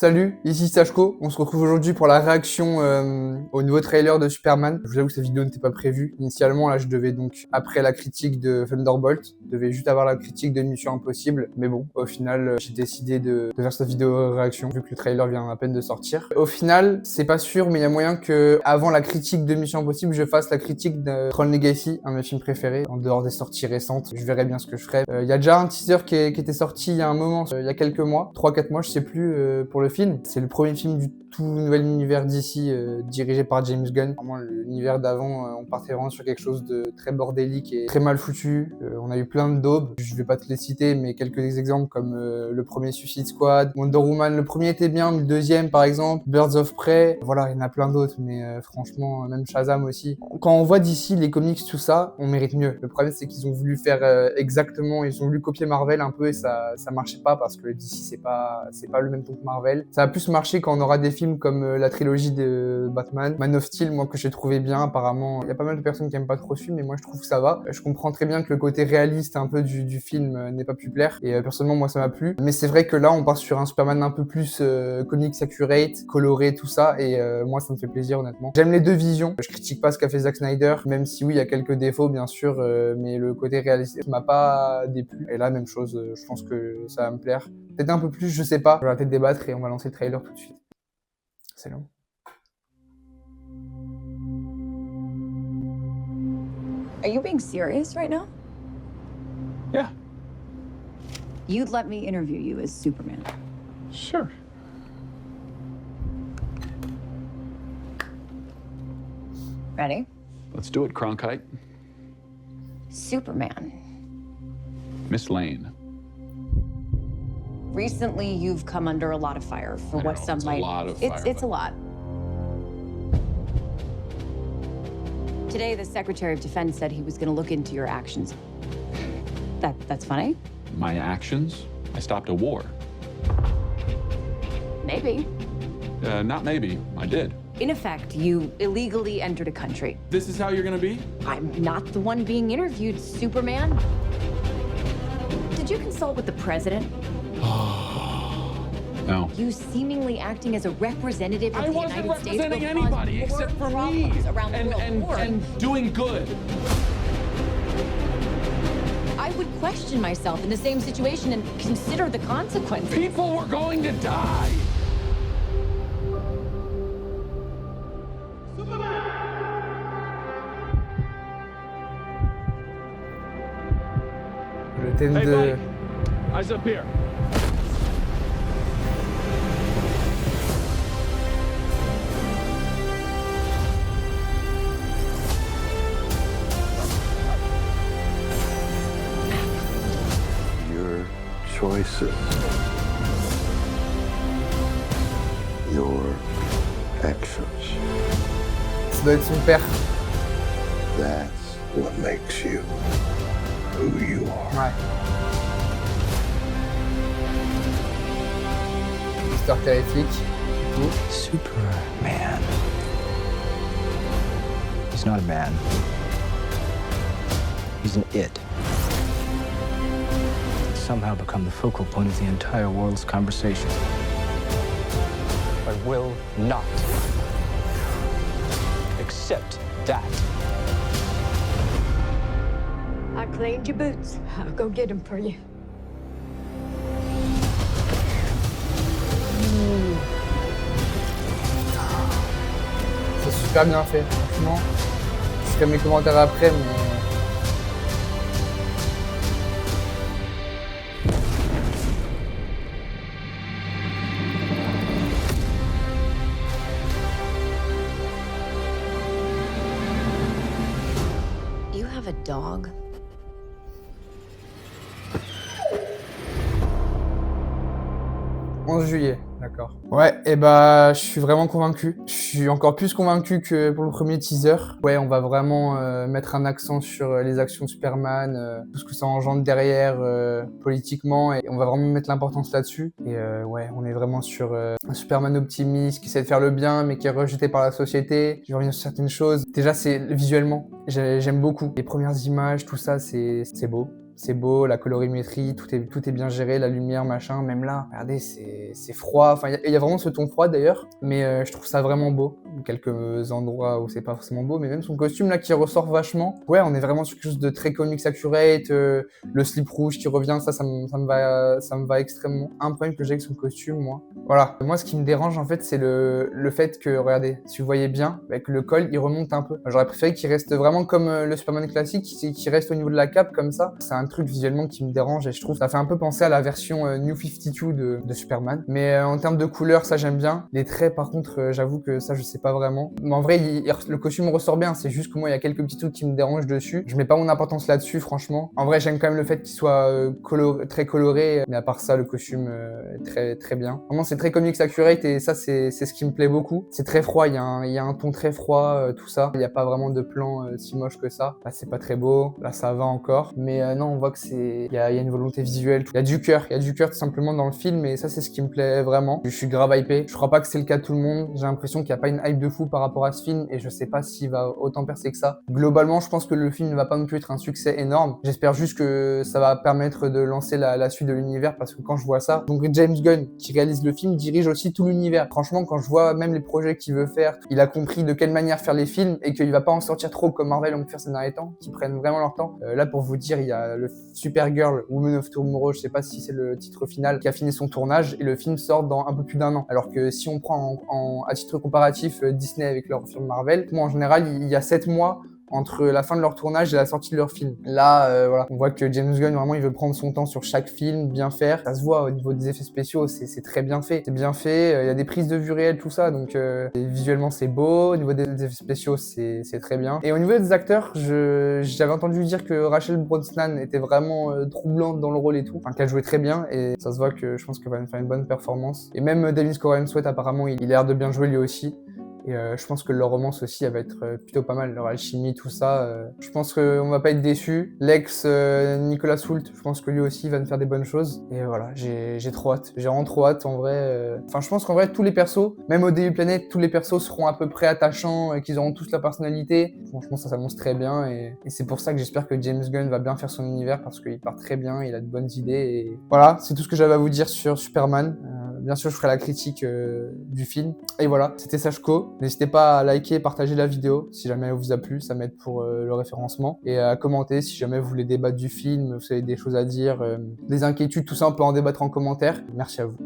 Salut, ici Sachko. On se retrouve aujourd'hui pour la réaction au nouveau trailer de Superman. Je vous avoue que cette vidéo n'était pas prévue. Initialement, là, je devais donc, après la critique de Thunderbolt, je devais juste avoir la critique de Mission Impossible. Mais bon, au final, j'ai décidé de faire cette vidéo réaction, vu que le trailer vient à peine de sortir. Au final, c'est pas sûr, mais il y a moyen que, avant la critique de Mission Impossible, je fasse la critique de Tron Legacy, un de mes films préférés, en dehors des sorties récentes. Je verrai bien ce que je ferai. Il y a déjà un teaser qui était sorti il y a un moment, il y a quelques mois, 3-4 mois, je sais plus, pour le film. C'est le premier film du tout nouvel univers d'ici, dirigé par James Gunn. Vraiment, l'univers d'avant, on partait vraiment sur quelque chose de très bordélique et très mal foutu. On a eu plein de daubes. Je vais pas te les citer, mais quelques exemples comme le premier Suicide Squad, Wonder Woman. Le premier était bien, mais le deuxième, par exemple, Birds of Prey. Voilà, il y en a plein d'autres, mais franchement, même Shazam aussi. Quand on voit d'ici les comics, tout ça, on mérite mieux. Le problème, c'est qu'ils ont voulu faire exactement, ils ont voulu copier Marvel un peu et ça marchait pas parce que d'ici, c'est pas le même ton que Marvel. Ça va plus marcher quand on aura des films comme la trilogie de Batman, Man of Steel, moi que j'ai trouvé bien. Apparemment, il y a pas mal de personnes qui aiment pas trop ce film, mais moi je trouve que ça va. Je comprends très bien que le côté réaliste un peu du film n'ait pas pu plaire, et personnellement moi ça m'a plu. Mais c'est vrai que là on part sur un Superman un peu plus comics accurate, coloré, tout ça, et moi ça me fait plaisir honnêtement. J'aime les deux visions. Je critique pas ce qu'a fait Zack Snyder, même si oui il y a quelques défauts bien sûr, mais le côté réaliste m'a pas déplu. Et là même chose, je pense que ça va me plaire. Peut-être un peu plus, je sais pas. On va peut-être débattre et on va lancer le trailer tout de suite. C'est long. Are you being serious right now? Yeah, You'd let me interview you as Superman. sure. Ready? Let's do it, Cronkite. Superman. Miss Lane. Recently, you've come under a lot of fire for I what know, some it's a might. lot of It's fire, a but- lot. Today, the Secretary of Defense said he was going to look into your actions. That's funny? My actions? I stopped a war. Maybe. Not maybe, I did. In effect, you illegally entered a country. This is how you're gonna be? I'm not the one being interviewed, Superman. Did you consult with the president? No. You seemingly acting as a representative of I the wasn't United States will representing cause anybody more except for me. problems around the world. And doing good. I would question myself in the same situation and consider the consequences. People were going to die. Le thème Hey, de... buddy. Eyes up here. Your choices, your actions, Ça doit être son père. that's what makes you who you are. Ouais. Histoire terrifique. Superman. He's not a man. He's an it. He's somehow become the focal point of the entire world's conversation. I will not accept that. I cleaned your boots. I'll go get them for you. C'est super bien fait, franchement. Je ferai mes commentaires après, mais... You have a dog? 11 juillet, d'accord. Ouais, et bah, je suis vraiment convaincu. Je suis encore plus convaincu que pour le premier teaser. Ouais, on va vraiment mettre un accent sur les actions de Superman, tout ce que ça engendre derrière politiquement, et on va vraiment mettre l'importance là-dessus. Et ouais, on est vraiment sur un Superman optimiste qui essaie de faire le bien, mais qui est rejeté par la société. Je reviens sur certaines choses. Déjà, c'est visuellement, j'aime beaucoup. Les premières images, tout ça, c'est beau. c'est beau, la colorimétrie, tout est bien géré, la lumière, machin. Même là, regardez, c'est froid. Enfin, il y a vraiment ce ton froid d'ailleurs, mais je trouve ça vraiment beau. Quelques endroits où c'est pas forcément beau, mais même son costume là qui ressort vachement. Ouais, on est vraiment sur quelque chose de très comics accurate. Le slip rouge qui revient, ça me va extrêmement. Un problème que j'ai avec son costume, moi. Voilà. Moi, ce qui me dérange en fait, c'est le fait que, regardez, si vous voyez bien, avec le col, il remonte un peu. J'aurais préféré qu'il reste vraiment comme le Superman classique, qui reste au niveau de la cape comme ça. C'est un truc visuellement qui me dérange et je trouve ça fait un peu penser à la version New 52 de Superman. Mais en termes de couleur, ça j'aime bien. Les traits, par contre, j'avoue que ça je sais pas vraiment. Mais en vrai, le costume ressort bien. C'est juste que moi, il y a quelques petits trucs qui me dérangent dessus. Je mets pas mon importance là-dessus, franchement. En vrai, j'aime quand même le fait qu'il soit très coloré. Mais à part ça, le costume est très très bien. Vraiment, c'est très comics accurate et ça, c'est ce qui me plaît beaucoup. C'est très froid. Il y a un ton très froid, tout ça. Il n'y a pas vraiment de plan si moche que ça. Là, c'est pas très beau. Là, ça va encore. Mais non, on voit que il y a une volonté visuelle. Il y a du cœur. Il y a du cœur tout simplement dans le film et ça, c'est ce qui me plaît vraiment. Je suis grave hypé. Je crois pas que c'est le cas de tout le monde. J'ai l'impression qu'il n'y a pas une hype de fou par rapport à ce film et je sais pas s'il va autant percer que ça. Globalement, je pense que le film ne va pas non plus être un succès énorme. J'espère juste que ça va permettre de lancer la suite de l'univers parce que quand je vois ça, donc James Gunn qui réalise le film dirige aussi tout l'univers. Franchement, quand je vois même les projets qu'il veut faire, il a compris de quelle manière faire les films et qu'il va pas en sortir trop comme Marvel ont pu faire ces derniers temps, qui prennent vraiment leur temps. Là, pour vous dire, il y a le Supergirl, Woman of Tomorrow, je sais pas si c'est le titre final, qui a fini son tournage et le film sort dans un peu plus d'1 an. Alors que si on prend à titre comparatif Disney avec leur film Marvel, moi en général, il y a 7 mois entre la fin de leur tournage et la sortie de leur film. Là, voilà, on voit que James Gunn, vraiment, il veut prendre son temps sur chaque film, bien faire. Ça se voit au niveau des effets spéciaux, c'est très bien fait. C'est bien fait, il y a des prises de vue réelles, tout ça, donc visuellement, c'est beau. Au niveau des effets spéciaux, c'est très bien. Et au niveau des acteurs, j'avais entendu dire que Rachel Brosnahan était vraiment troublante dans le rôle et tout, enfin, qu'elle jouait très bien, et ça se voit que je pense qu'elle va faire une bonne performance. Et même Dennis Cohen-Sweat, apparemment, il a l'air de bien jouer lui aussi. Et je pense que leur romance aussi, elle va être plutôt pas mal. Leur alchimie, tout ça. Je pense qu'on va pas être déçus. L'ex Nicolas Hoult, je pense que lui aussi va nous faire des bonnes choses. Et voilà, j'ai trop hâte. J'ai vraiment trop hâte en vrai. Enfin, je pense qu'en vrai, tous les persos, même au Daily Planet, tous les persos seront à peu près attachants, qu'ils auront tous la personnalité. Franchement, ça s'annonce très bien. Et c'est pour ça que j'espère que James Gunn va bien faire son univers parce qu'il part très bien, il a de bonnes idées. Et voilà, c'est tout ce que j'avais à vous dire sur Superman. Bien sûr, je ferai la critique du film. Et voilà, c'était Sachko. N'hésitez pas à liker et partager la vidéo si jamais elle vous a plu, ça m'aide pour le référencement. Et à commenter si jamais vous voulez débattre du film, vous avez des choses à dire, des inquiétudes, tout ça, on peut en débattre en commentaire. Merci à vous.